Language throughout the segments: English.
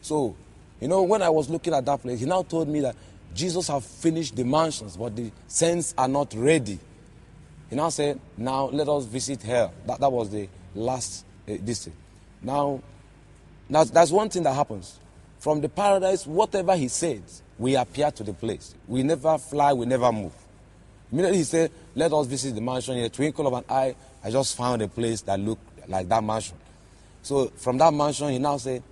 So, when I was looking at that place, he now told me that Jesus have finished the mansions, but the saints are not ready. He now said, now let us visit hell. That was the last visit. Now, that's one thing that happens. From the paradise, whatever he said, we appear to the place. We never fly, we never move. Immediately he said, let us visit the mansion. In a twinkle of an eye, I just found a place that looked like that mansion. So from that mansion, he now said,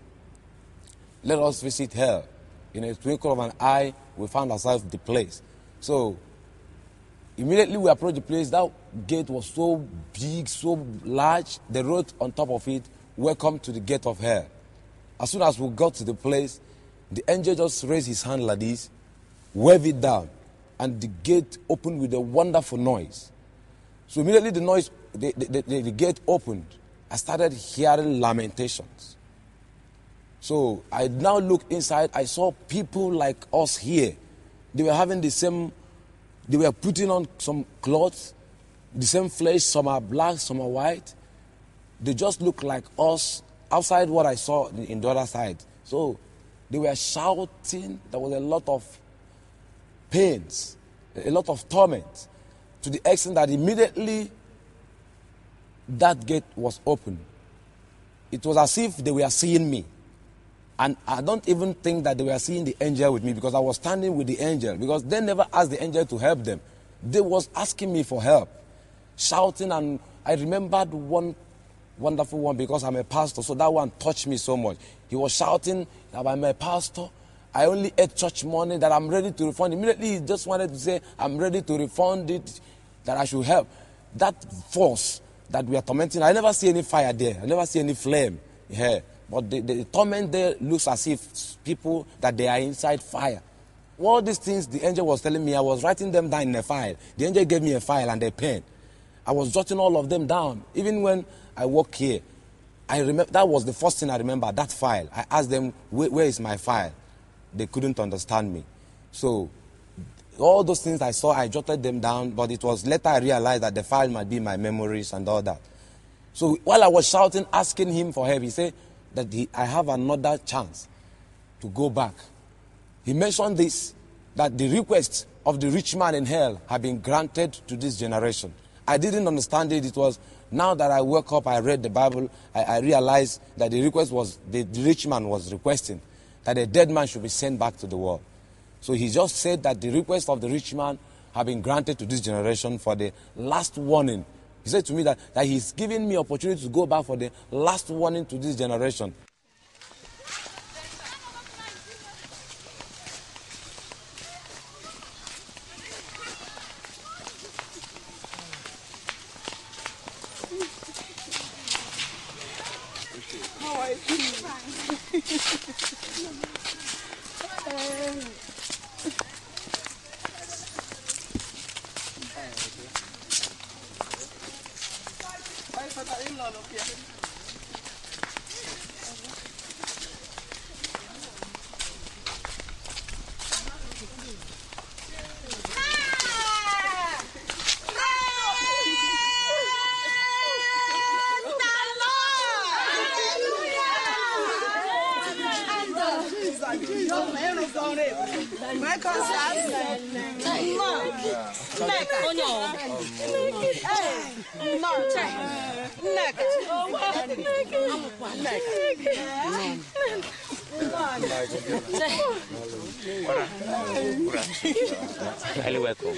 let us visit hell. In a twinkle of an eye, we found ourselves the place. So immediately we approached the place. That gate was so big, so large. They wrote on top of it, welcome to the gate of hell. As soon as we got to the place, the angel just raised his hand like this, waved it down, and the gate opened with a wonderful noise. So immediately the noise, the gate opened. I started hearing lamentations. So I now looked inside. I saw people like us here. They were having they were putting on some clothes, the same flesh. Some are black, some are white. They just looked like us outside what I saw in the other side. So they were shouting. There was a lot of pains, a lot of torment, to the extent that immediately that gate was open. It was as if they were seeing me. And I don't even think that they were seeing the angel with me, because I was standing with the angel, because they never asked the angel to help them. They was asking me for help, shouting. And I remembered one wonderful one, because I'm a pastor, so that one touched me so much. He was shouting that I'm a pastor. I only ate church money, that I'm ready to refund. Immediately he just wanted to say, I'm ready to refund it, that I should help. That force that we are tormenting, I never see any fire there. I never see any flame here. But the torment there looks as if people, that they are inside fire. All these things the angel was telling me, I was writing them down in a file. The angel gave me a file and a pen. I was jotting all of them down. Even when I walk here, I remember, that was the first thing I remember, that file. I asked them, where is my file? They couldn't understand me. So all those things I saw, I jotted them down, but it was later I realized that the file might be my memories and all that. So while I was shouting, asking him for help, he said that I have another chance to go back. He mentioned this, that the request of the rich man in hell had been granted to this generation. I didn't understand it. It was now that I woke up, I read the Bible, I realized that the request was, the rich man was requesting that a dead man should be sent back to the world. So he just said that the request of the rich man had been granted to this generation for the last warning. He said to me that he's giving me opportunity to go back for the last warning to this generation. How are you? Highly welcome.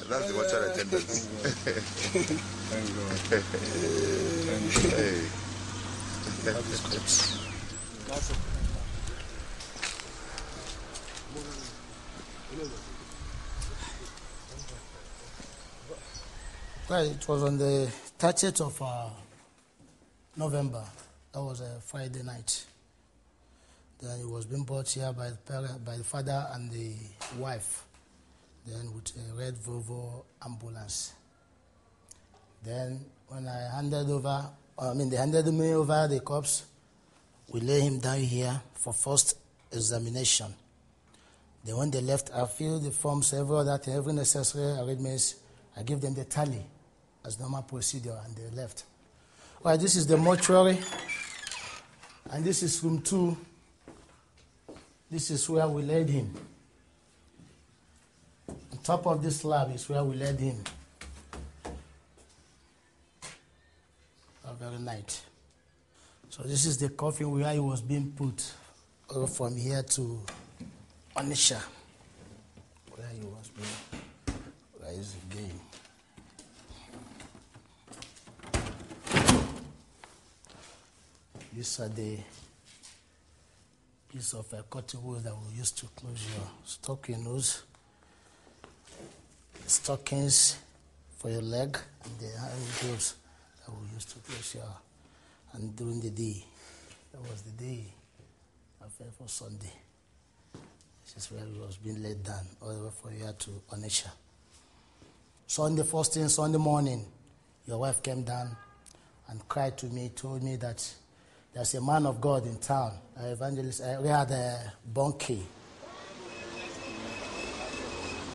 That's the mortuary attendance. Thank God. Hey. Well, it was on the 30th of November. That was a Friday night. Then he was being brought here by the father and the wife. Then with a red Volvo ambulance. Then when they handed me over the corpse, we lay him down here for first examination. Then when they left, I filled the forms, every necessary arrangements. I gave them the tally as normal procedure, and they left. All right, this is the mortuary, and this is room 2. This is where we laid him. On top of this slab is where we laid him. That very night. So this is the coffin where he was being put from here to Onitsha, where he was being raised again. These are the piece of cotton wool that we use to close your stockings, stockings for your leg, and the hand gloves that we use to close your. And during the day, that was the day for Sunday. This is where it was being laid down, all the way from here to Onitsha. Sunday, first thing Sunday morning, your wife came down and cried to me, told me that there's a man of God in town, evangelist. We had a Bonke.